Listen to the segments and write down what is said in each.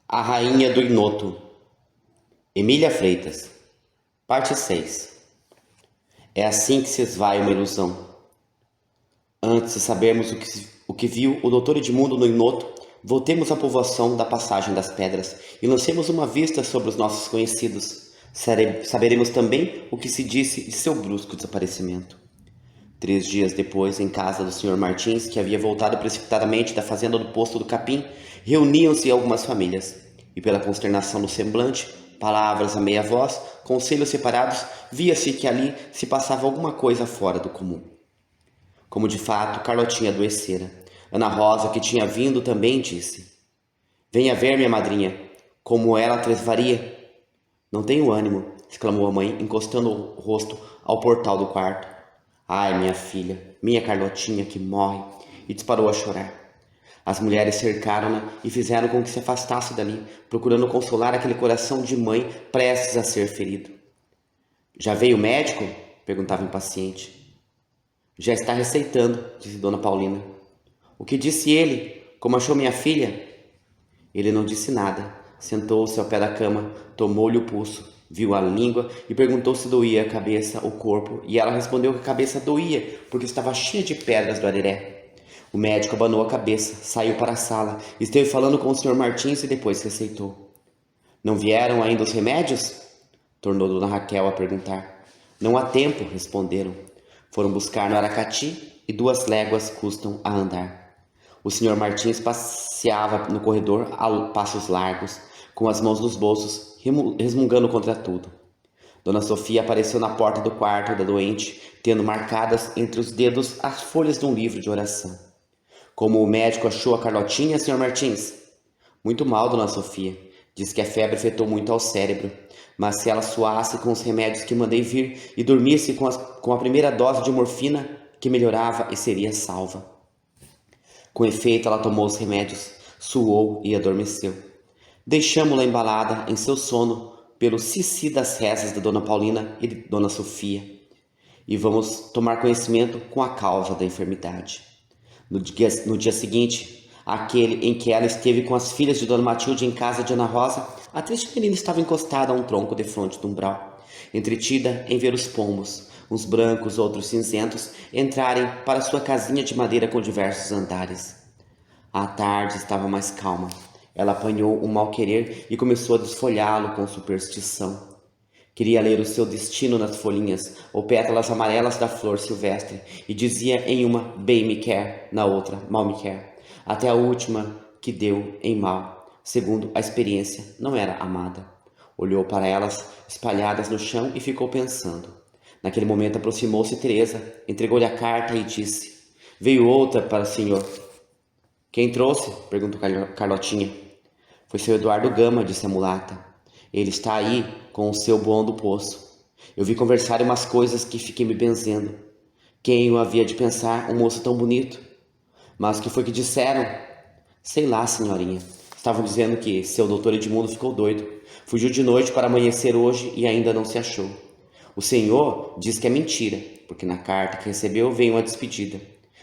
A Rainha do Inoto, Emília Freitas, parte 6. É assim que se esvai uma ilusão. Antes de sabermos o que viu o Dr. Edmundo no Inoto, voltemos à povoação da Passagem das Pedras e lancemos uma vista sobre os nossos conhecidos. Saberemos também o que se disse de seu brusco desaparecimento. 3 dias depois, em casa do Sr. Martins, que havia voltado precipitadamente da fazenda do Posto do Capim, reuniam-se algumas famílias, e pela consternação do semblante, palavras a meia voz, conselhos separados, via-se que ali se passava alguma coisa fora do comum. Como de fato Carlotinha adoecera, Ana Rosa, que tinha vindo, também disse: "Venha ver, minha madrinha, como ela tresvaria." "Não tenho ânimo", exclamou a mãe, encostando o rosto ao portal do quarto. "Ai, minha filha, minha Carlotinha que morre", e disparou a chorar. As mulheres cercaram-na e fizeram com que se afastasse dali, procurando consolar aquele coração de mãe prestes a ser ferido. "Já veio o médico?" perguntava impaciente. "Já está receitando", disse Dona Paulina. "O que disse ele? Como achou minha filha?" Ele não disse nada. Sentou-se ao pé da cama, tomou-lhe o pulso, viu a língua e perguntou se doía a cabeça, o corpo, e ela respondeu que a cabeça doía, porque estava cheia de pedras do areré. O médico abanou a cabeça, saiu para a sala, esteve falando com o Sr. Martins e depois receitou. "Não vieram ainda os remédios?" tornou Dona Raquel a perguntar. "Não há tempo", responderam. Foram buscar no Aracati e 2 léguas custam a andar. O Sr. Martins passeava no corredor a passos largos, com as mãos nos bolsos, resmungando contra tudo. Dona Sofia apareceu na porta do quarto da doente, tendo marcadas entre os dedos as folhas de um livro de oração. "Como o médico achou a Carlotinha, Sr. Martins?" "Muito mal, Dona Sofia. Diz que a febre afetou muito ao cérebro, mas se ela suasse com os remédios que mandei vir e dormisse com a primeira dose de morfina, que melhorava e seria salva." Com efeito, ela tomou os remédios, suou e adormeceu. Deixamo-la embalada em seu sono pelo cici das rezas de Dona Paulina e de Dona Sofia, e vamos tomar conhecimento com a causa da enfermidade. No dia seguinte, aquele em que ela esteve com as filhas de Dona Matilde em casa de Ana Rosa, a triste menina estava encostada a um tronco defronte do umbral, entretida em ver os pombos, uns brancos, outros cinzentos, entrarem para sua casinha de madeira com diversos andares. A tarde estava mais calma. Ela apanhou um mal-querer e começou a desfolhá-lo com superstição. Queria ler o seu destino nas folhinhas, ou pétalas amarelas da flor silvestre, e dizia em uma, bem me quer, na outra, mal me quer, até a última, que deu em mal, segundo a experiência, não era amada. Olhou para elas espalhadas no chão e ficou pensando. Naquele momento aproximou-se Teresa, entregou-lhe a carta e disse: "Veio outra para o senhor." "Quem trouxe?" perguntou Carlotinha. "Foi seu Eduardo Gama", disse a mulata. "Ele está aí com o seu bom do poço. Eu vi conversar umas coisas que fiquei me benzendo. Quem o havia de pensar, um moço tão bonito? Mas o que foi que disseram?" "Sei lá, senhorinha. Estavam dizendo que seu doutor Edmundo ficou doido. Fugiu de noite para amanhecer hoje e ainda não se achou. O senhor diz que é mentira, porque na carta que recebeu vem uma despedida.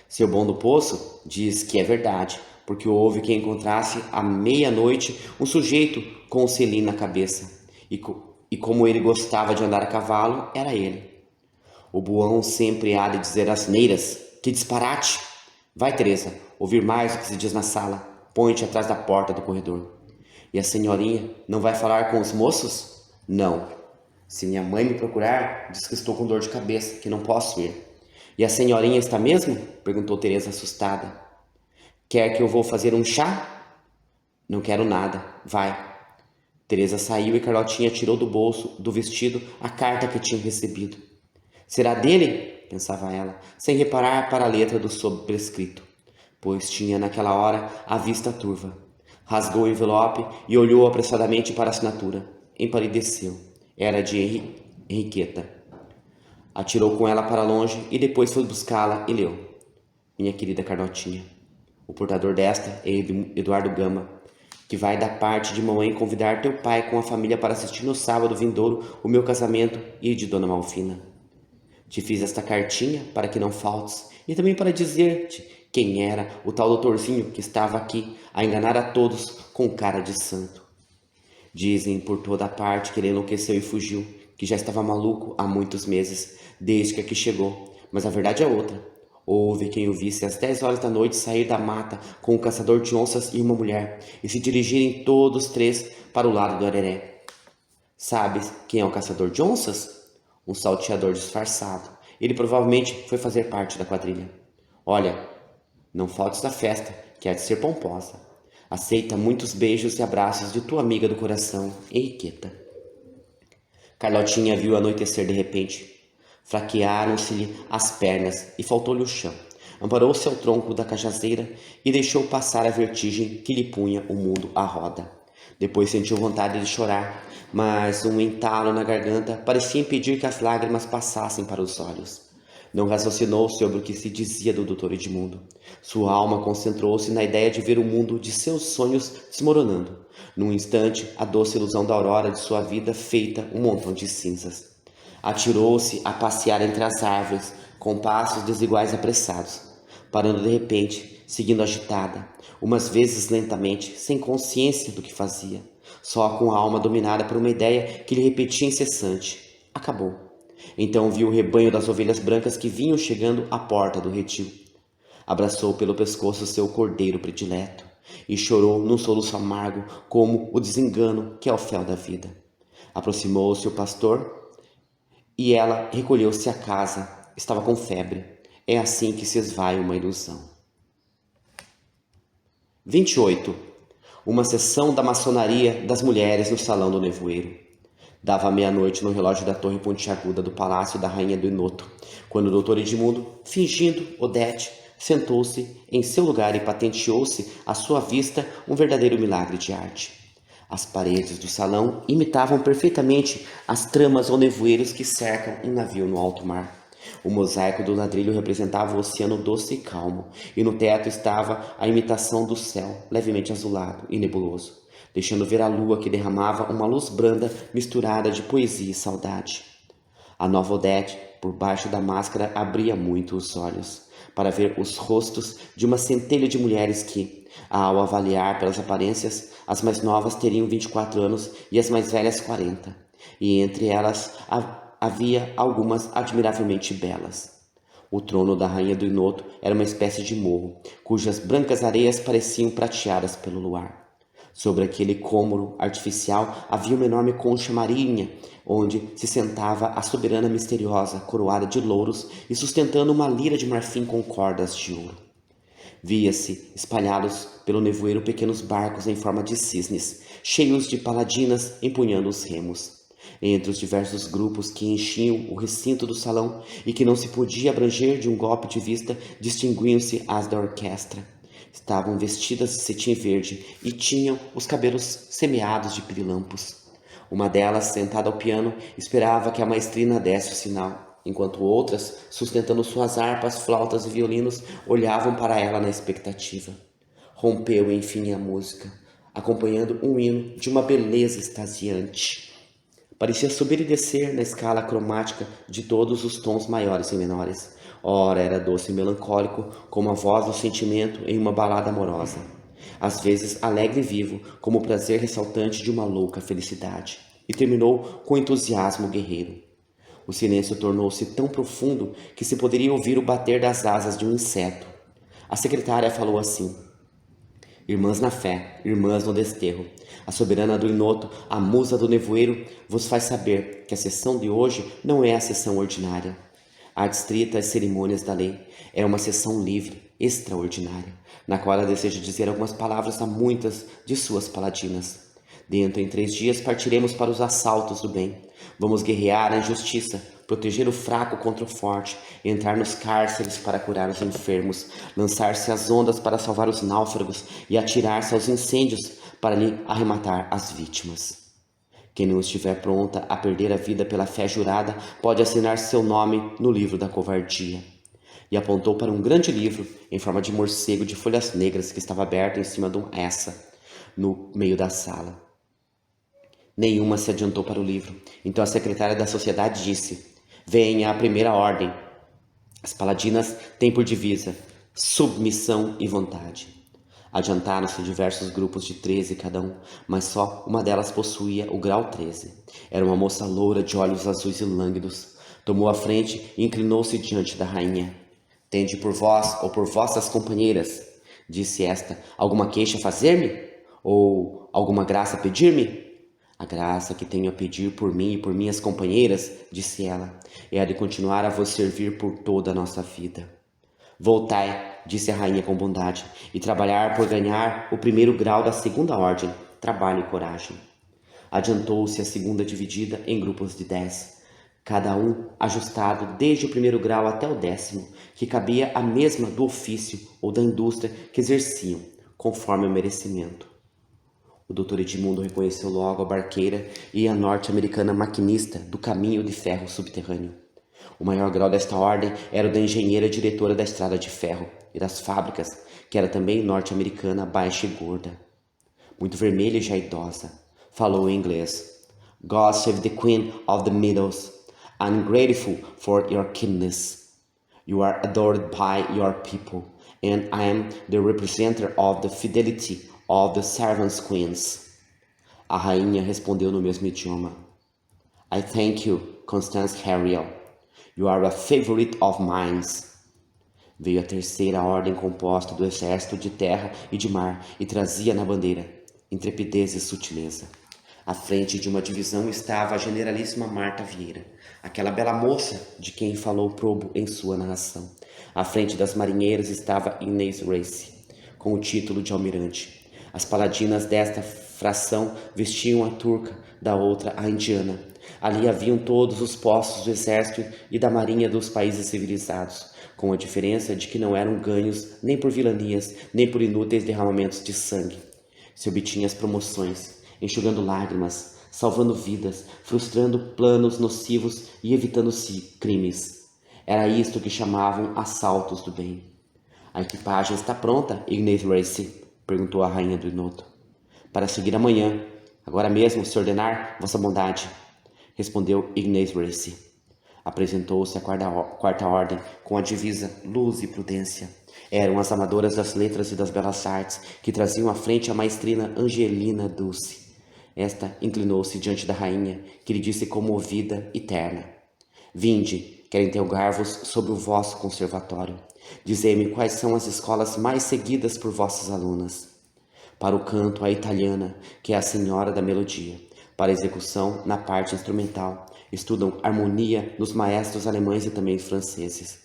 Seu bom do poço diz que é verdade, porque houve quem encontrasse à meia-noite um sujeito com um selim na cabeça. E como ele gostava de andar a cavalo, era ele. O buão sempre há de dizer asneiras. Que disparate! Vai, Teresa, ouvir mais o que se diz na sala. Põe-te atrás da porta do corredor." "E a senhorinha não vai falar com os moços?" "Não. Se minha mãe me procurar, diz que estou com dor de cabeça, que não posso ir." "E a senhorinha está mesmo?" perguntou Teresa assustada. "Quer que eu vou fazer um chá?" "Não quero nada. Vai." Teresa saiu e Carlotinha tirou do bolso do vestido a carta que tinha recebido. "Será dele?" pensava ela, sem reparar para a letra do sobrescrito, pois tinha naquela hora a vista turva. Rasgou o envelope e olhou apressadamente para a assinatura. Empalideceu. Era de Henriqueta. Atirou com ela para longe e depois foi buscá-la e leu: "Minha querida Carlotinha, o portador desta é Eduardo Gama, que vai da parte de mamãe convidar teu pai com a família para assistir no sábado vindouro o meu casamento e de Dona Malfina. Te fiz esta cartinha para que não faltes e também para dizer-te quem era o tal doutorzinho que estava aqui a enganar a todos com cara de santo. Dizem por toda parte que ele enlouqueceu e fugiu, que já estava maluco há muitos meses, desde que aqui chegou. Mas a verdade é outra. Houve quem o visse às 10 horas da noite sair da mata com um caçador de onças e uma mulher, e se dirigirem todos três para o lado do Areré. Sabes quem é o caçador de onças? Um salteador disfarçado. Ele provavelmente foi fazer parte da quadrilha. Olha, não faltes da festa, que há de ser pomposa. Aceita muitos beijos e abraços de tua amiga do coração, Henriqueta. Carlotinha viu anoitecer de repente. Fraquearam-se-lhe as pernas e faltou-lhe o chão. Amparou-se ao tronco da cajazeira e deixou passar a vertigem que lhe punha o mundo à roda. Depois sentiu vontade de chorar, mas um entalo na garganta parecia impedir que as lágrimas passassem para os olhos. Não raciocinou sobre o que se dizia do Dr. Edmundo. Sua alma concentrou-se na ideia de ver o mundo de seus sonhos desmoronando. Num instante, a doce ilusão da aurora de sua vida feita um montão de cinzas. Atirou-se a passear entre as árvores, com passos desiguais e apressados, parando de repente, seguindo agitada, umas vezes lentamente, sem consciência do que fazia, só com a alma dominada por uma ideia que lhe repetia incessante: acabou. Então viu o rebanho das ovelhas brancas que vinham chegando à porta do retiro. Abraçou pelo pescoço seu cordeiro predileto e chorou num soluço amargo, como o desengano que é o fel da vida. Aproximou-se o pastor e ela recolheu-se à casa. Estava com febre. É assim que se esvai uma ilusão. 28. Uma sessão da maçonaria das mulheres no salão do nevoeiro. Dava meia-noite no relógio da torre pontiaguda do palácio da rainha do Inoto, quando o doutor Edmundo, fingindo Odete, sentou-se em seu lugar e patenteou-se à sua vista um verdadeiro milagre de arte. As paredes do salão imitavam perfeitamente as tramas ou nevoeiros que cercam um navio no alto mar. O mosaico do ladrilho representava o oceano doce e calmo, e no teto estava a imitação do céu, levemente azulado e nebuloso, deixando ver a lua que derramava uma luz branda misturada de poesia e saudade. A nova Odete, por baixo da máscara, abria muito os olhos para ver os rostos de uma centelha de mulheres que, ao avaliar pelas aparências, as mais novas teriam 24 anos e as mais velhas 40, e entre elas havia algumas admiravelmente belas. O trono da rainha do Inoto era uma espécie de morro, cujas brancas areias pareciam prateadas pelo luar. Sobre aquele cômoro artificial havia uma enorme concha marinha, onde se sentava a soberana misteriosa, coroada de louros e sustentando uma lira de marfim com cordas de ouro. Via-se, espalhados pelo nevoeiro, pequenos barcos em forma de cisnes, cheios de paladinas empunhando os remos. Entre os diversos grupos que enchiam o recinto do salão e que não se podia abranger de um golpe de vista, distinguiam-se as da orquestra. Estavam vestidas de cetim verde e tinham os cabelos semeados de pirilampos. Uma delas, sentada ao piano, esperava que a maestrina desse o sinal, enquanto outras, sustentando suas harpas, flautas e violinos, olhavam para ela na expectativa. Rompeu, enfim, a música, acompanhando um hino de uma beleza extasiante. Parecia subir e descer na escala cromática de todos os tons maiores e menores. Ora era doce e melancólico, como a voz do sentimento em uma balada amorosa. Às vezes alegre e vivo, como o prazer ressaltante de uma louca felicidade. E terminou com entusiasmo guerreiro. O silêncio tornou-se tão profundo que se poderia ouvir o bater das asas de um inseto. A secretária falou assim: irmãs na fé, irmãs no desterro, a soberana do Inoto, a musa do nevoeiro, vos faz saber que a sessão de hoje não é a sessão ordinária. Adstrita às cerimônias da lei, é uma sessão livre, extraordinária, na qual ela deseja dizer algumas palavras a muitas de suas paladinas. Dentro em 3 dias partiremos para os assaltos do bem. Vamos guerrear a injustiça, proteger o fraco contra o forte, entrar nos cárceres para curar os enfermos, lançar-se às ondas para salvar os náufragos e atirar-se aos incêndios para lhe arrematar as vítimas. Quem não estiver pronta a perder a vida pela fé jurada pode assinar seu nome no livro da covardia. E apontou para um grande livro, em forma de morcego de folhas negras, que estava aberto em cima de um essa, no meio da sala. Nenhuma se adiantou para o livro. Então a secretária da sociedade disse: venha a primeira ordem. As paladinas têm por divisa submissão e vontade. Adiantaram-se diversos grupos de 13 cada um, mas só uma delas possuía o grau 13. Era uma moça loura de olhos azuis e lânguidos. Tomou a frente e inclinou-se diante da rainha. Tende por vós ou por vossas companheiras, disse esta, alguma queixa a fazer-me? Ou alguma graça a pedir-me? A graça que tenho a pedir por mim e por minhas companheiras, disse ela, é a de continuar a vos servir por toda a nossa vida. Voltai, disse a rainha com bondade, e trabalhar por ganhar o primeiro grau da segunda ordem, trabalho e coragem. Adiantou-se a segunda dividida em grupos de 10, cada um ajustado desde o primeiro grau até o 10º, que cabia a mesma do ofício ou da indústria que exerciam, conforme o merecimento. O Dr. Edmundo reconheceu logo a barqueira e a norte-americana maquinista do caminho de ferro subterrâneo. O maior grau desta ordem era o da engenheira diretora da estrada de ferro e das fábricas, que era também norte-americana, baixa e gorda. Muito vermelha e já idosa, falou em inglês. God save the Queen of the Meadows. I'm grateful for your kindness. You are adored by your people, and I am the representative of the fidelity of the servants' queens. A rainha respondeu no mesmo idioma. I thank you, Constance Harriel. You are a favorite of mine. Veio a terceira ordem composta do exército de terra e de mar e trazia na bandeira intrepidez e sutileza. À frente de uma divisão estava a generalíssima Marta Vieira, aquela bela moça de quem falou Probo em sua narração. À frente das marinheiras estava Inês Race, com o título de almirante. As paladinas desta fração vestiam a turca, da outra a indiana. Ali haviam todos os postos do exército e da marinha dos países civilizados, com a diferença de que não eram ganhos nem por vilanias, nem por inúteis derramamentos de sangue. Se obtinha as promoções, enxugando lágrimas, salvando vidas, frustrando planos nocivos e evitando-se crimes. Era isto que chamavam assaltos do bem. A equipagem está pronta, Inês Race? Perguntou a rainha do Inoto. Para seguir amanhã, agora mesmo, se ordenar, vossa bondade, respondeu Inês Race. Apresentou-se a quarta ordem com a divisa Luz e Prudência. Eram as amadoras das letras e das belas artes que traziam à frente a maestrina Angelina Dulce. Esta inclinou-se diante da rainha, que lhe disse comovida e terna. Vinde, quero interrogar-vos sobre o vosso conservatório. Dizei-me quais são as escolas mais seguidas por vossas alunas. Para o canto, a italiana, que é a senhora da melodia. Para a execução, na parte instrumental, estudam harmonia nos maestros alemães e também franceses.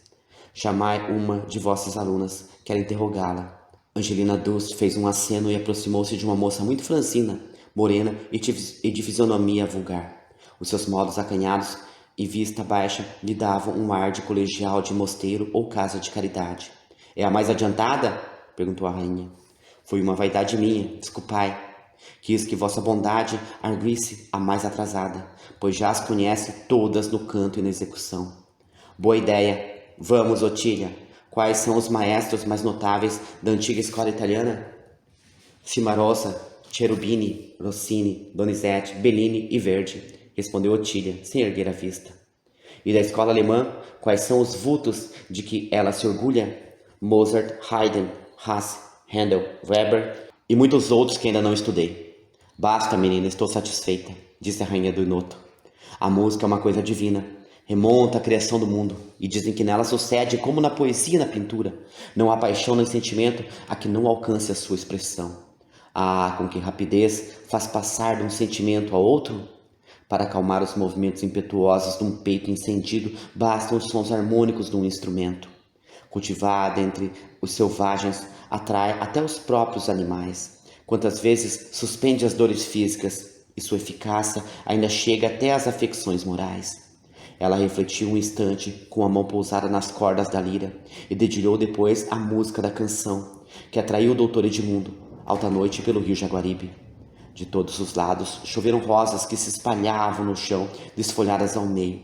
Chamai uma de vossas alunas, quero interrogá-la. Angelina Dulce fez um aceno e aproximou-se de uma moça muito franzina, morena e de fisionomia vulgar. Os seus modos acanhados e vista baixa lhe davam um ar de colegial de mosteiro ou casa de caridade. É a mais adiantada? Perguntou a rainha. Foi uma vaidade minha, desculpai. Quis que vossa bondade arguisse a mais atrasada, pois já as conhece todas no canto e na execução. Boa ideia. Vamos, Otília. Quais são os maestros mais notáveis da antiga escola italiana? Cimarosa, Cherubini, Rossini, Donizete, Bellini e Verdi, respondeu Otília, sem erguer a vista. E da escola alemã, quais são os vultos de que ela se orgulha? Mozart, Haydn, Hasse, Handel, Weber e muitos outros que ainda não estudei. Basta, menina, estou satisfeita, disse a rainha do Inoto. A música é uma coisa divina. Remonta à criação do mundo, e dizem que nela sucede como na poesia e na pintura. Não há paixão nem sentimento a que não alcance a sua expressão. Ah, com que rapidez faz passar de um sentimento a outro? Para acalmar os movimentos impetuosos de um peito incendido, bastam os sons harmônicos de um instrumento. Cultivada entre os selvagens, atrai até os próprios animais. Quantas vezes suspende as dores físicas, e sua eficácia ainda chega até as afecções morais. Ela refletiu um instante com a mão pousada nas cordas da lira e dedilhou depois a música da canção, que atraiu o doutor Edmundo, alta noite pelo rio Jaguaribe. De todos os lados choveram rosas que se espalhavam no chão, desfolhadas ao meio.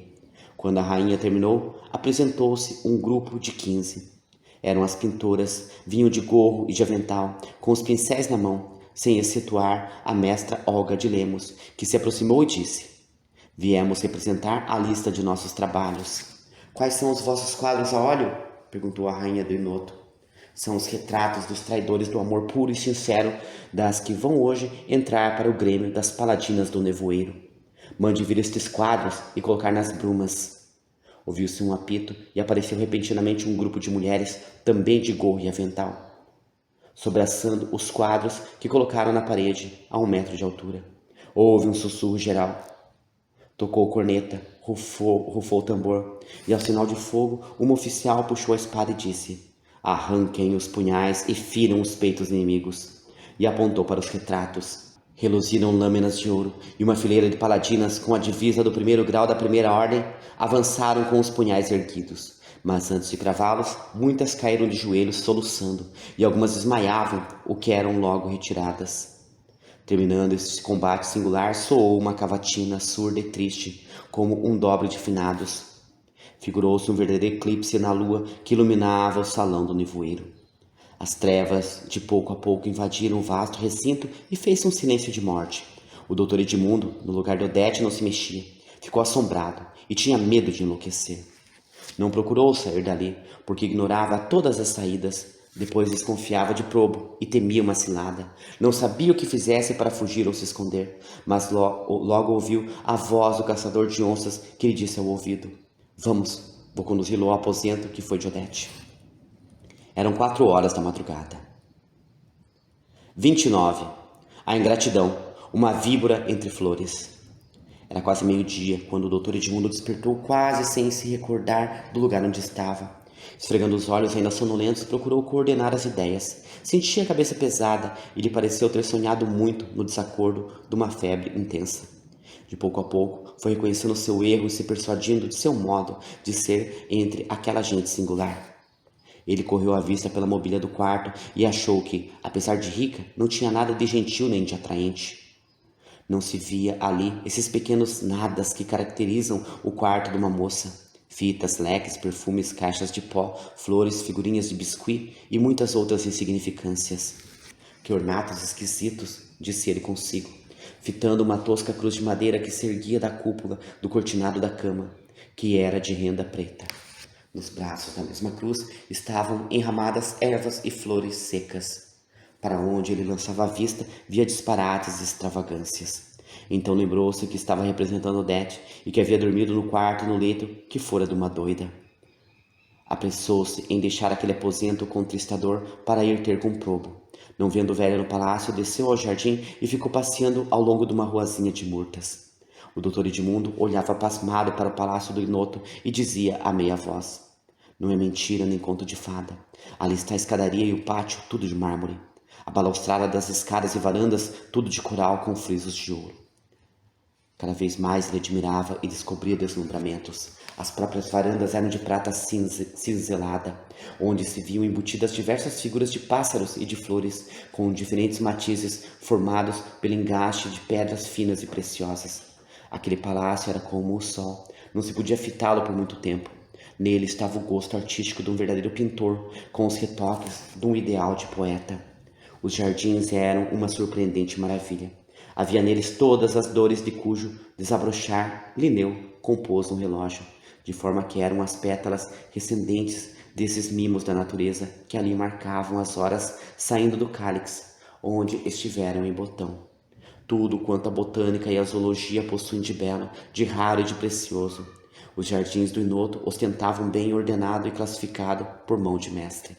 Quando a rainha terminou, apresentou-se um grupo de 15. Eram as pintoras, vinham de gorro e de avental, com os pincéis na mão, sem excetuar a mestra Olga de Lemos, que se aproximou e disse: Viemos representar a lista de nossos trabalhos. Quais são os vossos quadros a óleo? Perguntou a rainha do Inoto. São os retratos dos traidores do amor puro e sincero das que vão hoje entrar para o grêmio das paladinas do nevoeiro. Mande vir estes quadros e colocar nas brumas. Ouviu-se um apito e apareceu repentinamente um grupo de mulheres, também de gorro e avental, sobraçando os quadros que colocaram na parede a 1 metro de altura. Houve um sussurro geral. Tocou corneta, rufou o tambor, e ao sinal de fogo, uma oficial puxou a espada e disse: arranquem os punhais e firam os peitos inimigos. E apontou para os retratos. Reluziram lâminas de ouro, e uma fileira de paladinas com a divisa do 1º grau da primeira ordem avançaram com os punhais erguidos. Mas antes de cravá-los, muitas caíram de joelhos soluçando, e algumas desmaiavam, o que eram logo retiradas. Terminando este combate singular, soou uma cavatina surda e triste, como um dobre de finados. Figurou-se um verdadeiro eclipse na lua que iluminava o salão do nevoeiro. As trevas, de pouco a pouco, invadiram o vasto recinto e fez-se um silêncio de morte. O doutor Edmundo, no lugar de Odete, não se mexia. Ficou assombrado e tinha medo de enlouquecer. Não procurou sair dali, porque ignorava todas as saídas. Depois desconfiava de Probo e temia uma cilada. Não sabia o que fizesse para fugir ou se esconder, mas logo ouviu a voz do caçador de onças que lhe disse ao ouvido: vamos, vou conduzi-lo ao aposento que foi de Odete. Eram 4 horas da madrugada. 29. A ingratidão, uma víbora entre flores. Era quase meio-dia, quando o doutor Edmundo despertou quase sem se recordar do lugar onde estava. Esfregando os olhos ainda sonolentos, procurou coordenar as ideias. Sentia a cabeça pesada e lhe pareceu ter sonhado muito no desacordo de uma febre intensa. De pouco a pouco, foi reconhecendo seu erro e se persuadindo de seu modo de ser entre aquela gente singular. Ele correu a vista pela mobília do quarto e achou que, apesar de rica, não tinha nada de gentil nem de atraente. Não se via ali esses pequenos nadas que caracterizam o quarto de uma moça. Fitas, leques, perfumes, caixas de pó, flores, figurinhas de biscuit e muitas outras insignificâncias. Que ornatos esquisitos, disse ele consigo, fitando uma tosca cruz de madeira que se erguia da cúpula do cortinado da cama, que era de renda preta. Nos braços da mesma cruz estavam enramadas ervas e flores secas. Para onde ele lançava a vista, via disparates e extravagâncias. Então lembrou-se que estava representando Odete e que havia dormido no quarto no leito que fora de uma doida. Apressou-se em deixar aquele aposento contristador para ir ter com Probo. Não vendo o velho no palácio, desceu ao jardim e ficou passeando ao longo de uma ruazinha de murtas. O doutor Edmundo olhava pasmado para o palácio do Inoto e dizia a meia voz: não é mentira nem conto de fada. Ali está a escadaria e o pátio, tudo de mármore. A balaustrada das escadas e varandas, tudo de coral com frisos de ouro. Cada vez mais ele admirava e descobria deslumbramentos. As próprias varandas eram de prata cinzelada, onde se viam embutidas diversas figuras de pássaros e de flores, com diferentes matizes formados pelo engaste de pedras finas e preciosas. Aquele palácio era como o sol, não se podia fitá-lo por muito tempo. Nele estava o gosto artístico de um verdadeiro pintor, com os retoques de um ideal de poeta. Os jardins eram uma surpreendente maravilha. Havia neles todas as dores de cujo desabrochar Linneu compôs um relógio, de forma que eram as pétalas recendentes desses mimos da natureza que ali marcavam as horas saindo do cálice, onde estiveram em botão. Tudo quanto a botânica e a zoologia possuem de belo, de raro e de precioso. Os jardins do Inoto ostentavam bem ordenado e classificado por mão de mestre.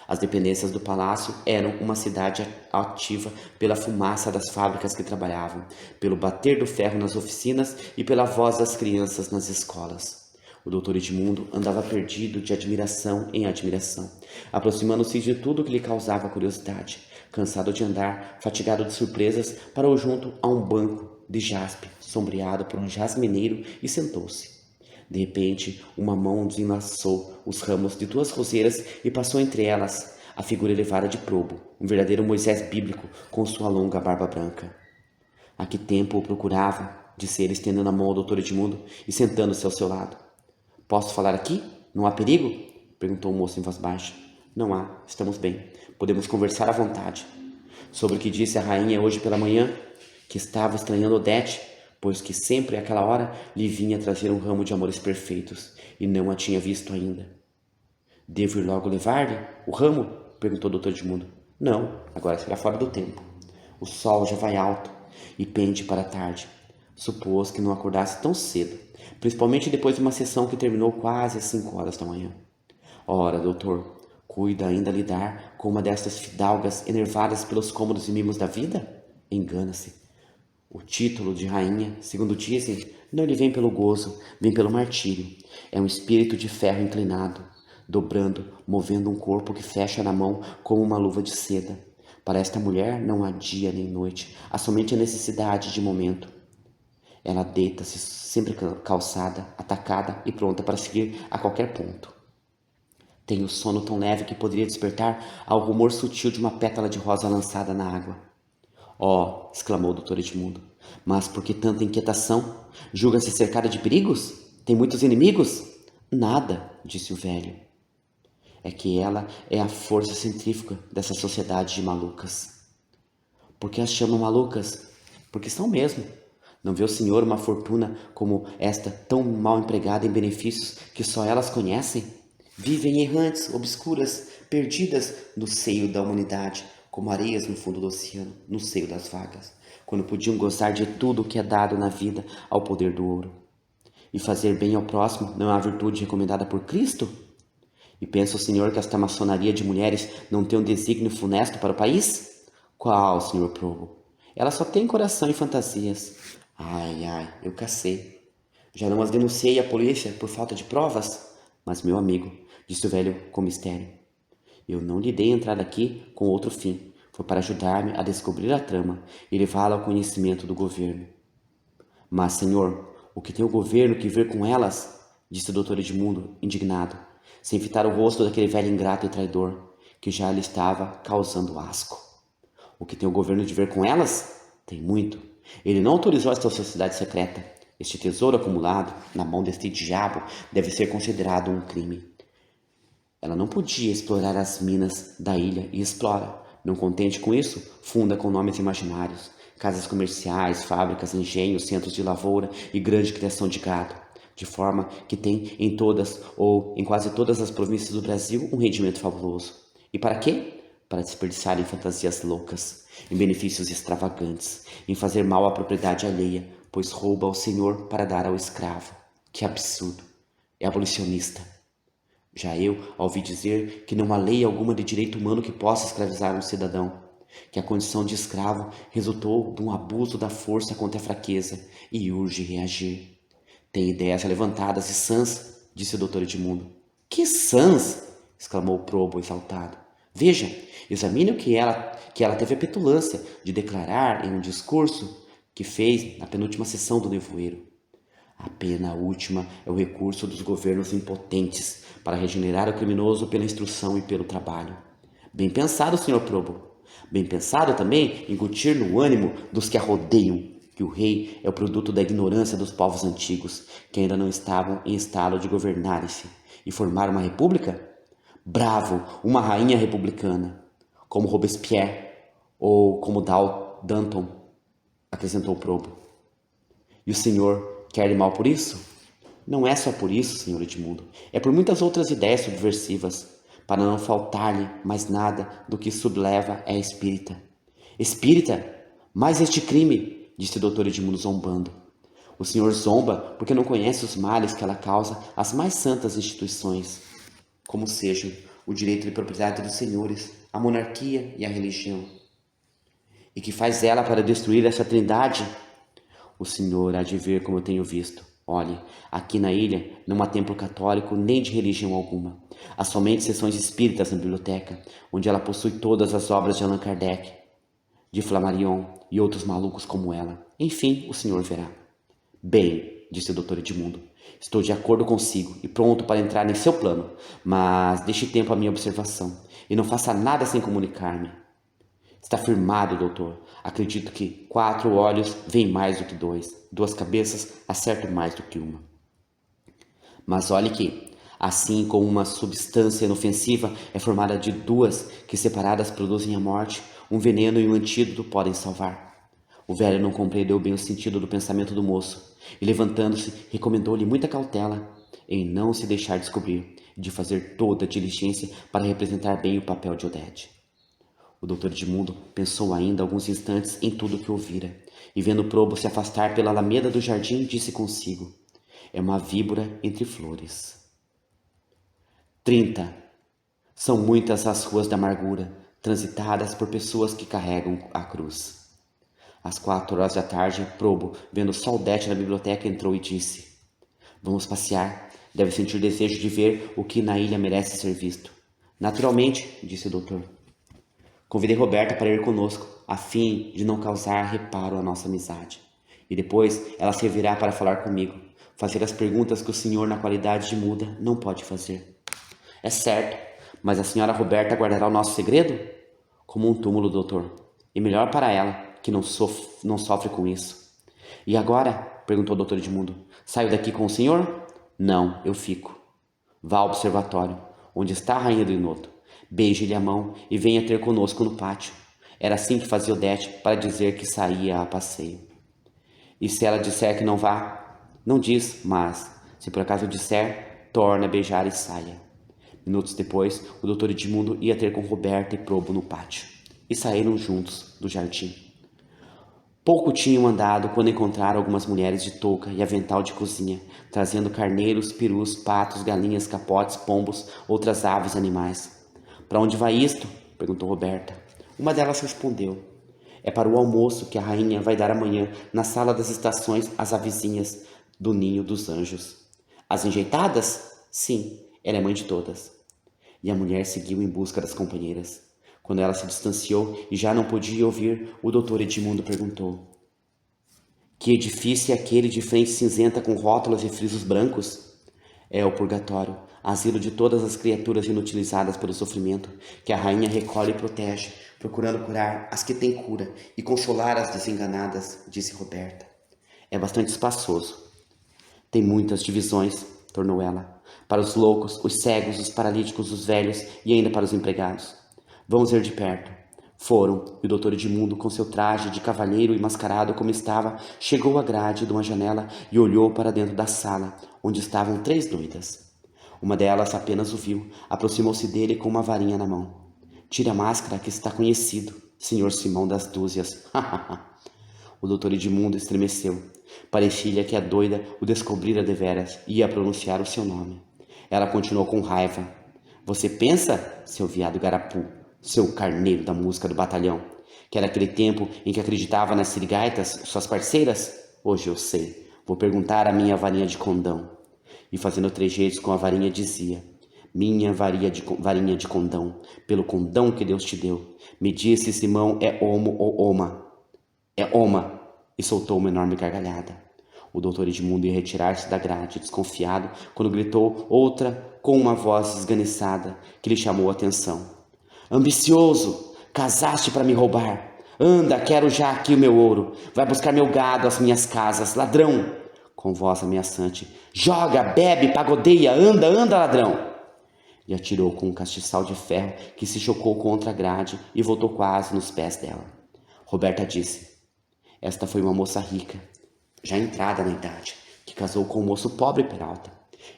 As dependências do palácio eram uma cidade ativa pela fumaça das fábricas que trabalhavam, pelo bater do ferro nas oficinas e pela voz das crianças nas escolas. O doutor Edmundo andava perdido de admiração em admiração, aproximando-se de tudo que lhe causava curiosidade. Cansado de andar, fatigado de surpresas, parou junto a um banco de jaspe, sombreado por um jasmineiro, e sentou-se. De repente, uma mão desenlaçou os ramos de 2 roseiras e passou entre elas a figura elevada de Probo, um verdadeiro Moisés bíblico com sua longa barba branca. Há que tempo o procurava, disse ele, estendendo a mão ao doutor Edmundo e sentando-se ao seu lado. Posso falar aqui? Não há perigo? Perguntou o moço em voz baixa. Não há, estamos bem. Podemos conversar à vontade. Sobre o que disse a rainha hoje pela manhã, que estava estranhando Odete, pois que sempre àquela hora lhe vinha trazer um ramo de amores perfeitos, e não a tinha visto ainda. Devo ir logo levar-lhe o ramo? Perguntou o doutor Edmundo. Não, agora será fora do tempo. O sol já vai alto e pende para a tarde. Supôs que não acordasse tão cedo, principalmente depois de uma sessão que terminou quase às 5 horas da manhã. Ora, doutor, cuida ainda lidar com uma destas fidalgas enervadas pelos cômodos e mimos da vida? Engana-se. O título de rainha, segundo dizem, não lhe vem pelo gozo, vem pelo martírio. É um espírito de ferro inclinado, dobrando, movendo um corpo que fecha na mão como uma luva de seda. Para esta mulher não há dia nem noite, há somente a necessidade de momento. Ela deita-se sempre calçada, atacada e pronta para seguir a qualquer ponto. Tem o sono tão leve que poderia despertar ao rumor sutil de uma pétala de rosa lançada na água. Oh, exclamou o doutor Edmundo, mas por que tanta inquietação? Julga-se cercada de perigos? Tem muitos inimigos? Nada, disse o velho. É que ela é a força centrífuga dessa sociedade de malucas. Por que as chamam malucas? Porque são mesmo. Não vê o senhor uma fortuna como esta tão mal empregada em benefícios que só elas conhecem? Vivem errantes, obscuras, perdidas no seio da humanidade, como areias no fundo do oceano, no seio das vagas, quando podiam gozar de tudo o que é dado na vida ao poder do ouro. E fazer bem ao próximo não é uma virtude recomendada por Cristo? E pensa o senhor que esta maçonaria de mulheres não tem um desígnio funesto para o país? Qual, senhor Probo? Ela só tem coração e fantasias. Ai, eu cacei. Já não as denunciei à polícia por falta de provas? Mas, meu amigo, disse o velho com mistério, eu não lhe dei entrada aqui com outro fim. Foi para ajudar-me a descobrir a trama e levá-la ao conhecimento do governo. Mas, senhor, o que tem o governo que ver com elas? Disse o doutor Edmundo, indignado, sem fitar o rosto daquele velho ingrato e traidor, que já lhe estava causando asco. O que tem o governo de ver com elas? Tem muito. Ele não autorizou esta sociedade secreta. Este tesouro acumulado na mão deste diabo deve ser considerado um crime. Ela não podia explorar as minas da ilha e explora. Não contente com isso, funda com nomes imaginários, casas comerciais, fábricas, engenhos, centros de lavoura e grande criação de gado, de forma que tem em todas ou em quase todas as províncias do Brasil um rendimento fabuloso. E para quê? Para desperdiçar em fantasias loucas, em benefícios extravagantes, em fazer mal à propriedade alheia, pois rouba ao senhor para dar ao escravo. Que absurdo! É abolicionista. Já eu ouvi dizer que não há lei alguma de direito humano que possa escravizar um cidadão, que a condição de escravo resultou de um abuso da força contra a fraqueza e urge reagir. Tem ideias levantadas e sãs, disse o doutor Edmundo. Que sãs! Exclamou o probo exaltado. Veja, examine o que ela teve a petulância de declarar em um discurso que fez na penúltima sessão do Nevoeiro. A pena última é o recurso dos governos impotentes para regenerar o criminoso pela instrução e pelo trabalho. Bem pensado, senhor Probo. Bem pensado também incutir no ânimo dos que a rodeiam que o rei é o produto da ignorância dos povos antigos, que ainda não estavam em estado de governarem-se e formar uma república? Bravo, uma rainha republicana, como Robespierre ou como Danton, acrescentou Probo. E o senhor quer mal por isso? Não é só por isso, senhor Edmundo. É por muitas outras ideias subversivas, para não faltar-lhe mais nada do que subleva é espírita. Espírita? Mais este crime, disse o doutor Edmundo zombando. O senhor zomba porque não conhece os males que ela causa às mais santas instituições, como sejam o direito de propriedade dos senhores, a monarquia e a religião. E que faz ela para destruir essa trindade? O senhor há de ver como eu tenho visto. Olhe, aqui na ilha não há templo católico nem de religião alguma. Há somente sessões espíritas na biblioteca, onde ela possui todas as obras de Allan Kardec, de Flammarion e outros malucos como ela. Enfim, o senhor verá. Bem, disse o doutor Edmundo, estou de acordo consigo e pronto para entrar em seu plano, mas deixe tempo à minha observação e não faça nada sem comunicar-me. Está firmado, doutor. Acredito que 4 olhos veem mais do que 2. 2 cabeças acertam mais do que uma. Mas olhe que, assim como uma substância inofensiva é formada de 2 que separadas produzem a morte, um veneno e um antídoto podem salvar. O velho não compreendeu bem o sentido do pensamento do moço e, levantando-se, recomendou-lhe muita cautela em não se deixar descobrir. e de fazer toda a diligência para representar bem o papel de Odete. O doutor Edmundo pensou ainda alguns instantes em tudo o que ouvira, e vendo Probo se afastar pela alameda do jardim, disse consigo: é uma víbora entre flores. 30. São muitas as ruas da amargura, transitadas por pessoas que carregam a cruz. Às 4 horas da tarde, Probo, vendo só Odete na biblioteca, entrou e disse: vamos passear. Deve sentir desejo de ver o que na ilha merece ser visto. Naturalmente, disse o doutor. Convidei Roberta para ir conosco, a fim de não causar reparo à nossa amizade. E depois ela servirá para falar comigo, fazer as perguntas que o senhor, na qualidade de muda, não pode fazer. É certo, mas a senhora Roberta guardará o nosso segredo? Como um túmulo, doutor. E melhor para ela, que não sofre com isso. E agora? Perguntou o doutor Edmundo. Saio daqui com o senhor? Não, eu fico. Vá ao observatório, onde está a rainha do Inoto. Beije-lhe a mão e venha ter conosco no pátio. Era assim que fazia Odete para dizer que saía a passeio. E se ela disser que não vá? Não diz, mas, se por acaso disser, torna a beijar e saia. Minutos depois, o doutor Edmundo ia ter com Roberta e Probo no pátio. E saíram juntos do jardim. Pouco tinham andado quando encontraram algumas mulheres de touca e avental de cozinha, trazendo carneiros, perus, patos, galinhas, capotes, pombos, outras aves e animais. Para onde vai isto? Perguntou Roberta. Uma delas respondeu: é para o almoço que a rainha vai dar amanhã na sala das estações às avezinhas do ninho dos anjos. As enjeitadas? Sim, ela é mãe de todas. E a mulher seguiu em busca das companheiras. Quando ela se distanciou e já não podia ouvir, o doutor Edmundo perguntou: que edifício é aquele de frente cinzenta com rótulos e frisos brancos? É o purgatório, asilo de todas as criaturas inutilizadas pelo sofrimento, que a rainha recolhe e protege, procurando curar as que têm cura e consolar as desenganadas, disse Roberta. É bastante espaçoso. Tem muitas divisões, tornou ela, para os loucos, os cegos, os paralíticos, os velhos e ainda para os empregados. Vamos ver de perto. Foram, e o doutor Edmundo, com seu traje de cavalheiro e mascarado como estava, chegou à grade de uma janela e olhou para dentro da sala, onde estavam 3 doidas. Uma delas apenas o viu, aproximou-se dele com uma varinha na mão. Tire a máscara, que está conhecido, senhor Simão das Dúzias. O doutor Edmundo estremeceu. Parecia-lhe que a doida o descobrira deveras e ia pronunciar o seu nome. Ela continuou com raiva. Você pensa, seu viado garapu, seu carneiro da música do batalhão, que era aquele tempo em que acreditava nas sirigaitas, suas parceiras? Hoje eu sei. Vou perguntar à minha varinha de condão. E fazendo trejeitos com a varinha dizia: minha varinha de condão, pelo condão que Deus te deu, me disse Simão é homo ou oma. É oma. E soltou uma enorme gargalhada. O doutor Edmundo ia retirar-se da grade, desconfiado, quando gritou outra com uma voz esganiçada que lhe chamou a atenção. Ambicioso, casaste para me roubar. Anda, quero já aqui o meu ouro. Vai buscar meu gado às minhas casas, ladrão. Com voz ameaçante. Joga, bebe, pagodeia, anda, anda, ladrão. E atirou com um castiçal de ferro que se chocou contra a grade e voltou quase nos pés dela. Roberta disse: esta foi uma moça rica, já entrada na idade, que casou com um moço pobre Peralta.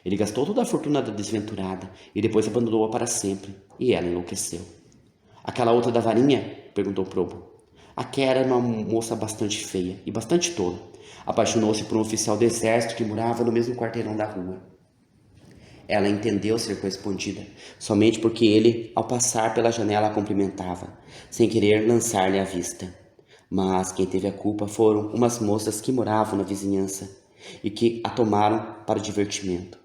Ele gastou toda a fortuna da desventurada e depois abandonou-a para sempre, e ela enlouqueceu. Aquela outra da varinha? Perguntou Probo. Aquela era uma moça bastante feia e bastante tola. Apaixonou-se por um oficial do exército que morava no mesmo quarteirão da rua. Ela entendeu ser correspondida, somente porque ele, ao passar pela janela, a cumprimentava, sem querer lançar-lhe a vista. Mas quem teve a culpa foram umas moças que moravam na vizinhança e que a tomaram para o divertimento,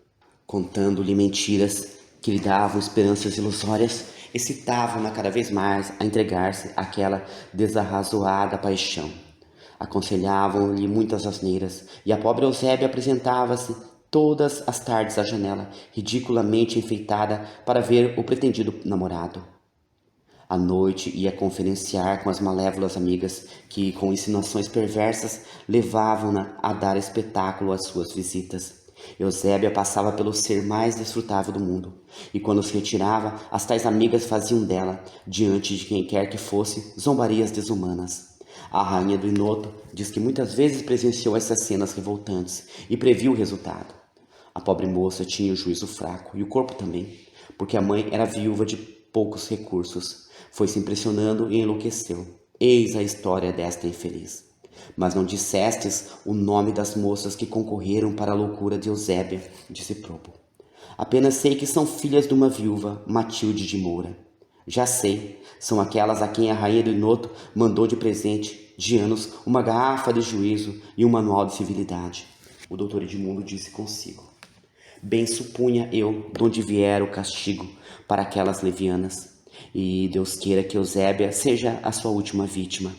contando-lhe mentiras que lhe davam esperanças ilusórias, excitavam-na cada vez mais a entregar-se àquela desarrazoada paixão. Aconselhavam-lhe muitas asneiras, e a pobre Eusébia apresentava-se todas as tardes à janela, ridiculamente enfeitada para ver o pretendido namorado. À noite ia conferenciar com as malévolas amigas que, com insinuações perversas, levavam-na a dar espetáculo às suas visitas. Eusébia passava pelo ser mais desfrutável do mundo, e quando se retirava, as tais amigas faziam dela, diante de quem quer que fosse, zombarias desumanas. A rainha do Inoto diz que muitas vezes presenciou essas cenas revoltantes e previu o resultado. A pobre moça tinha o juízo fraco e o corpo também, porque a mãe era viúva de poucos recursos. Foi se impressionando e enlouqueceu. Eis a história desta infeliz. Mas não dissestes o nome das moças que concorreram para a loucura de Eusébia, disse Probo. Apenas sei que são filhas de uma viúva, Matilde de Moura. Já sei, são aquelas a quem a rainha do Inoto mandou de presente de anos uma garrafa de juízo e um manual de civilidade. O doutor Edmundo disse consigo. Bem supunha eu de onde viera o castigo para aquelas levianas, e Deus queira que Eusébia seja a sua última vítima.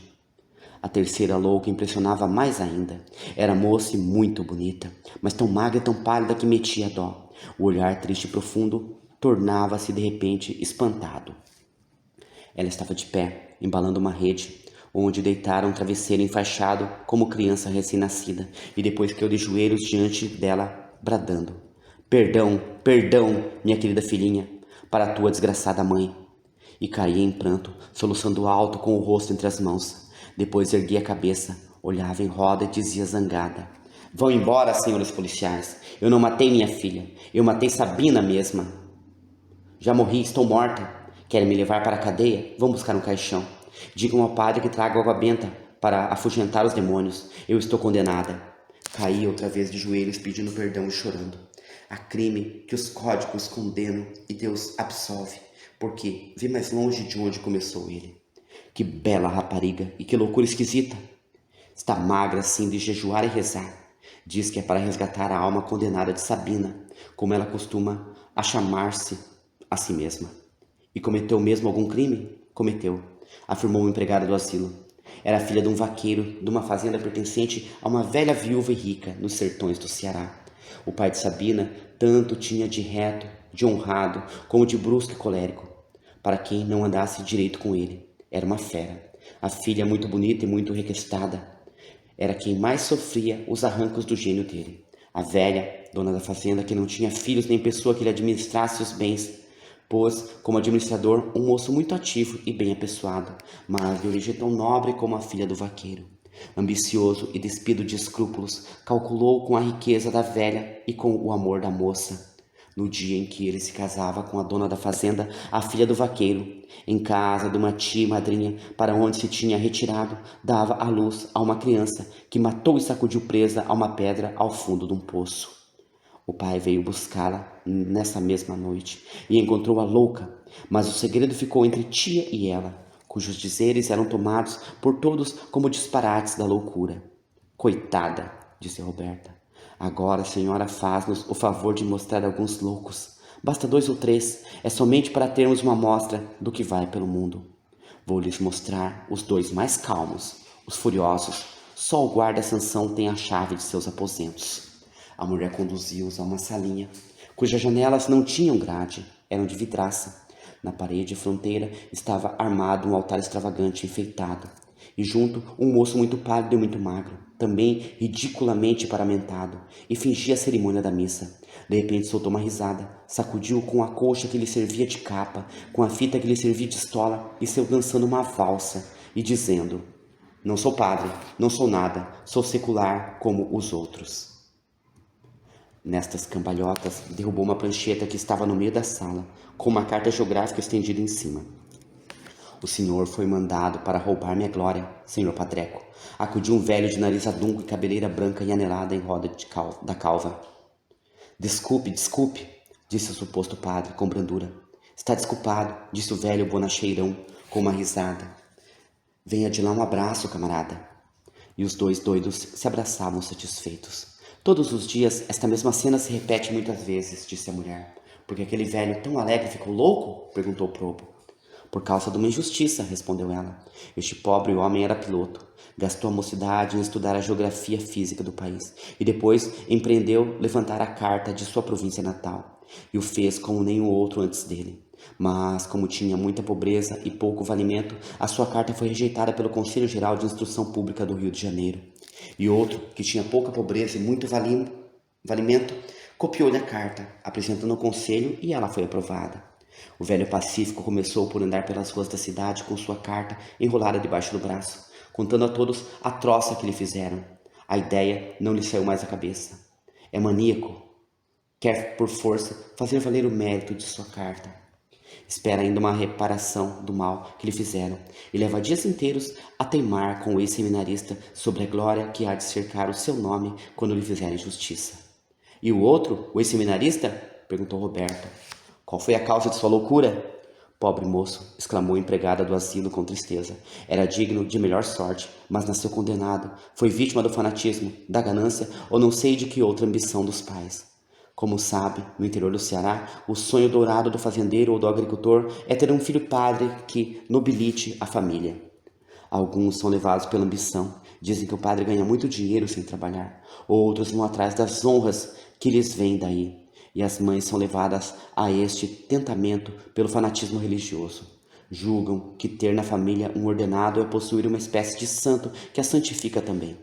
A terceira louca impressionava mais ainda. Era moça e muito bonita, mas tão magra e tão pálida que metia dó. O olhar triste e profundo tornava-se de repente espantado. Ela estava de pé, embalando uma rede, onde deitara um travesseiro enfaixado como criança recém-nascida, e depois caiu de joelhos diante dela, bradando. Perdão, perdão, minha querida filhinha, para a tua desgraçada mãe. E caía em pranto, soluçando alto com o rosto entre as mãos. Depois erguia a cabeça, olhava em roda e dizia zangada. Vão embora, senhores policiais. Eu não matei minha filha. Eu matei Sabina mesma. Já morri, estou morta. Querem me levar para a cadeia? Vão buscar um caixão. Digam ao padre que traga água benta para afugentar os demônios. Eu estou condenada. Caí outra vez de joelhos pedindo perdão e chorando. Há crime que os códigos condenam e Deus absolve, porque vê mais longe de onde começou ele. Que bela rapariga e que loucura esquisita! Está magra assim de jejuar e rezar. Diz que é para resgatar a alma condenada de Sabina, como ela costuma a chamar-se a si mesma. E cometeu mesmo algum crime? Cometeu, afirmou o empregado do asilo. Era filha de um vaqueiro de uma fazenda pertencente a uma velha viúva e rica nos sertões do Ceará. O pai de Sabina tanto tinha de reto, de honrado, como de brusco e colérico, para quem não andasse direito com ele. Era uma fera. A filha, muito bonita e muito requestada, era quem mais sofria os arrancos do gênio dele. A velha, dona da fazenda, que não tinha filhos nem pessoa que lhe administrasse os bens, pôs como administrador um moço muito ativo e bem apessoado, mas de origem tão nobre como a filha do vaqueiro. Ambicioso e despido de escrúpulos, calculou com a riqueza da velha e com o amor da moça. No dia em que ele se casava com a dona da fazenda, a filha do vaqueiro, em casa de uma tia e madrinha para onde se tinha retirado, dava à luz a uma criança que matou e sacudiu presa a uma pedra ao fundo de um poço. O pai veio buscá-la nessa mesma noite e encontrou-a louca, mas o segredo ficou entre tia e ela, cujos dizeres eram tomados por todos como disparates da loucura. Coitada, disse Roberta. Agora a senhora faz-nos o favor de mostrar alguns loucos. Basta 2 ou 3, é somente para termos uma amostra do que vai pelo mundo. Vou-lhes mostrar os 2 mais calmos, os furiosos. Só o guarda Sansão tem a chave de seus aposentos. A mulher conduziu-os a uma salinha, cujas janelas não tinham grade, eram de vidraça. Na parede fronteira estava armado um altar extravagante enfeitado, e junto um moço muito pálido e muito magro, também ridiculamente paramentado, e fingia a cerimônia da missa. De repente soltou uma risada, sacudiu com a colcha que lhe servia de capa, com a fita que lhe servia de estola, e saiu dançando uma valsa, e dizendo: Não sou padre, não sou nada, sou secular como os outros. Nestas cambalhotas, derrubou uma prancheta que estava no meio da sala, com uma carta geográfica estendida em cima. O senhor foi mandado para roubar minha glória, senhor Padreco, acudiu um velho de nariz adunco e cabeleira branca e anelada em roda da calva. Desculpe, desculpe, disse o suposto padre com brandura. Está desculpado, disse o velho bonacheirão com uma risada. Venha de lá um abraço, camarada. E os 2 doidos se abraçavam satisfeitos. Todos os dias esta mesma cena se repete muitas vezes, disse a mulher. Porque aquele velho tão alegre ficou louco? Perguntou Probo. Por causa de uma injustiça, respondeu ela. Este pobre homem era piloto. Gastou a mocidade em estudar a geografia física do país e depois empreendeu levantar a carta de sua província natal. E o fez como nenhum outro antes dele. Mas, como tinha muita pobreza e pouco valimento, a sua carta foi rejeitada pelo Conselho Geral de Instrução Pública do Rio de Janeiro. E outro, que tinha pouca pobreza e muito valimento, copiou-lhe a carta, apresentando ao conselho, e ela foi aprovada. O velho pacífico começou por andar pelas ruas da cidade com sua carta enrolada debaixo do braço, contando a todos a troça que lhe fizeram. A ideia não lhe saiu mais da cabeça. É maníaco, quer por força fazer valer o mérito de sua carta. Espera ainda uma reparação do mal que lhe fizeram e leva dias inteiros a teimar com o ex-seminarista sobre a glória que há de cercar o seu nome quando lhe fizerem justiça. E o outro, o ex-seminarista? Perguntou Roberta. Qual foi a causa de sua loucura? Pobre moço, exclamou a empregada do asilo com tristeza. Era digno de melhor sorte, mas nasceu condenado. Foi vítima do fanatismo, da ganância ou não sei de que outra ambição dos pais. Como sabe, no interior do Ceará, o sonho dourado do fazendeiro ou do agricultor é ter um filho padre que nobilite a família. Alguns são levados pela ambição, dizem que o padre ganha muito dinheiro sem trabalhar. Outros vão atrás das honras que lhes vêm daí. E as mães são levadas a este tentamento pelo fanatismo religioso. Julgam que ter na família um ordenado é possuir uma espécie de santo que a santifica também.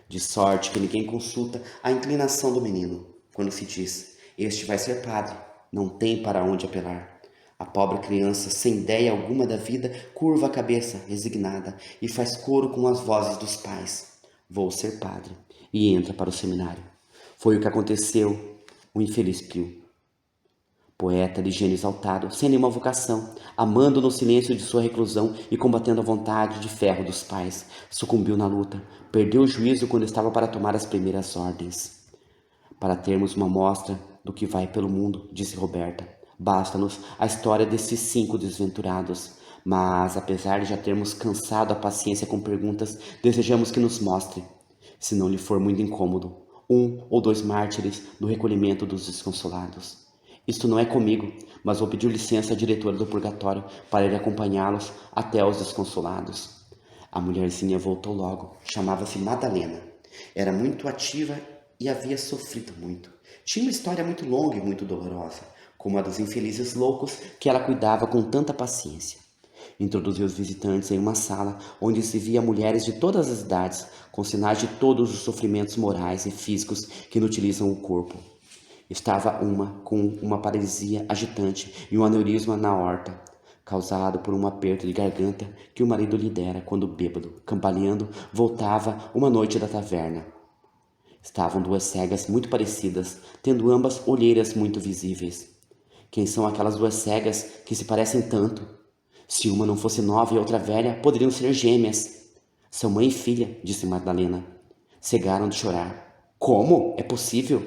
De sorte que ninguém consulta a inclinação do menino, quando se diz, este vai ser padre, não tem para onde apelar. A pobre criança, sem ideia alguma da vida, curva a cabeça, resignada, e faz coro com as vozes dos pais. Vou ser padre. E entra para o seminário. Foi o que aconteceu, o infeliz Pio. Poeta de gênio exaltado, sem nenhuma vocação, amando no silêncio de sua reclusão e combatendo a vontade de ferro dos pais, sucumbiu na luta, perdeu o juízo quando estava para tomar as primeiras ordens. Para termos uma mostra do que vai pelo mundo, disse Roberta, basta-nos a história desses 5 desventurados. Mas, apesar de já termos cansado a paciência com perguntas, desejamos que nos mostre, se não lhe for muito incômodo, 1 ou 2 mártires do recolhimento dos desconsolados. Isto não é comigo, mas vou pedir licença à diretora do purgatório para ir acompanhá-los até os desconsolados. A mulherzinha voltou logo. Chamava-se Madalena. Era muito ativa e havia sofrido muito. Tinha uma história muito longa e muito dolorosa, como a dos infelizes loucos que ela cuidava com tanta paciência. Introduziu os visitantes em uma sala onde se via mulheres de todas as idades, com sinais de todos os sofrimentos morais e físicos que inutilizam o corpo. Estava uma com uma paralisia agitante e um aneurisma na aorta, causado por um aperto de garganta que o marido lhe dera quando bêbado, cambaleando, voltava uma noite da taverna. Estavam 2 cegas muito parecidas, tendo ambas olheiras muito visíveis. Quem são aquelas 2 cegas que se parecem tanto? Se uma não fosse nova e a outra velha, poderiam ser gêmeas. São mãe e filha, disse Madalena. Cegaram de chorar. Como? É possível?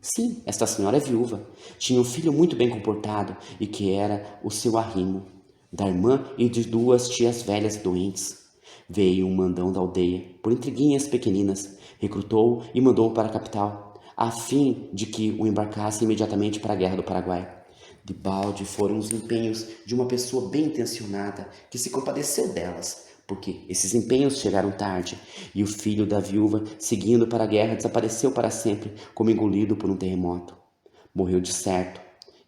Sim, esta senhora é viúva. Tinha um filho muito bem comportado e que era o seu arrimo, da irmã e de 2 tias velhas doentes. Veio um mandão da aldeia, por intriguinhas pequeninas, recrutou-o e mandou-o para a capital, a fim de que o embarcasse imediatamente para a Guerra do Paraguai. Debalde foram os empenhos de uma pessoa bem intencionada que se compadeceu delas, porque esses empenhos chegaram tarde, e o filho da viúva, seguindo para a guerra, desapareceu para sempre, como engolido por um terremoto. Morreu de certo,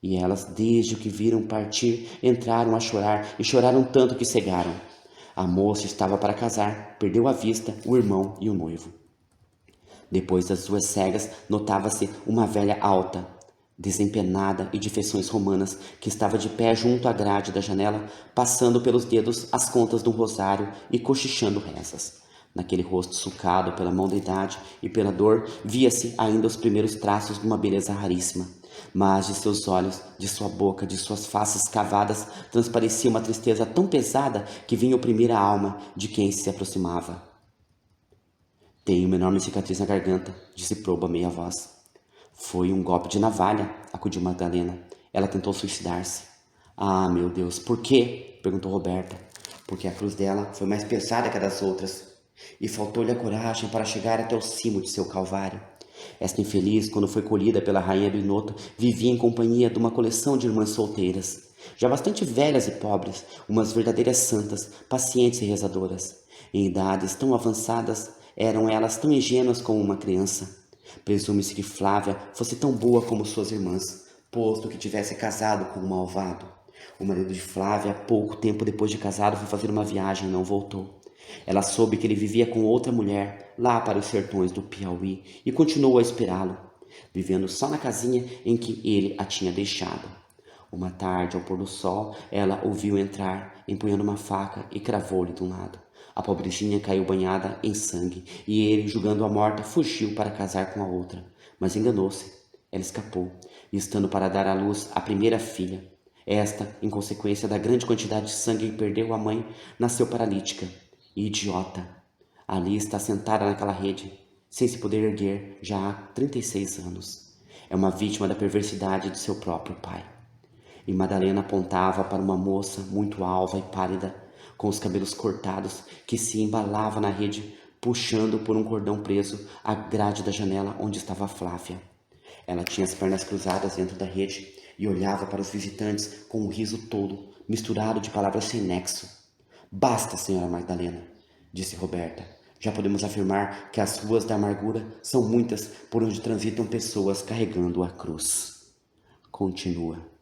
e elas, desde o que viram partir, entraram a chorar, e choraram tanto que cegaram. A moça estava para casar, perdeu a vista, o irmão e o noivo. Depois das 2 cegas, notava-se uma velha alta, desempenada e de feições romanas, que estava de pé junto à grade da janela, passando pelos dedos as contas de um rosário e cochichando rezas. Naquele rosto sulcado pela mão da idade e pela dor, via-se ainda os primeiros traços de uma beleza raríssima. Mas de seus olhos, de sua boca, de suas faces cavadas, transparecia uma tristeza tão pesada que vinha oprimir a alma de quem se aproximava. Tenho uma enorme cicatriz na garganta, disse Proba meia voz. Foi um golpe de navalha, acudiu Madalena. Ela tentou suicidar-se. Ah, meu Deus, por quê? Perguntou Roberta. Porque a cruz dela foi mais pesada que a das outras. E faltou-lhe a coragem para chegar até o cimo de seu calvário. Esta infeliz, quando foi colhida pela rainha do Inoto, vivia em companhia de uma coleção de irmãs solteiras, já bastante velhas e pobres, umas verdadeiras santas, pacientes e rezadoras. Em idades tão avançadas, eram elas tão ingênuas como uma criança. Presume-se que Flávia fosse tão boa como suas irmãs, posto que tivesse casado com um malvado. O marido de Flávia, pouco tempo depois de casado, foi fazer uma viagem e não voltou. Ela soube que ele vivia com outra mulher, lá para os sertões do Piauí, e continuou a esperá-lo, vivendo só na casinha em que ele a tinha deixado. Uma tarde, ao pôr do sol, ela o viu entrar, empunhando uma faca, e cravou-lhe de um lado. A pobrezinha caiu banhada em sangue, e ele, julgando-a morta, fugiu para casar com a outra. Mas enganou-se. Ela escapou, estando para dar à luz a primeira filha. Esta, em consequência da grande quantidade de sangue que perdeu a mãe, nasceu paralítica e idiota. Ali está sentada naquela rede, sem se poder erguer já há 36 anos. É uma vítima da perversidade de seu próprio pai. E Madalena apontava para uma moça muito alva e pálida, com os cabelos cortados, que se embalava na rede, puxando por um cordão preso a grade da janela onde estava Flávia. Ela tinha as pernas cruzadas dentro da rede e olhava para os visitantes com um riso tolo, misturado de palavras sem nexo. Basta, senhora Magdalena, disse Roberta. Já podemos afirmar que as ruas da amargura são muitas por onde transitam pessoas carregando a cruz. Continua.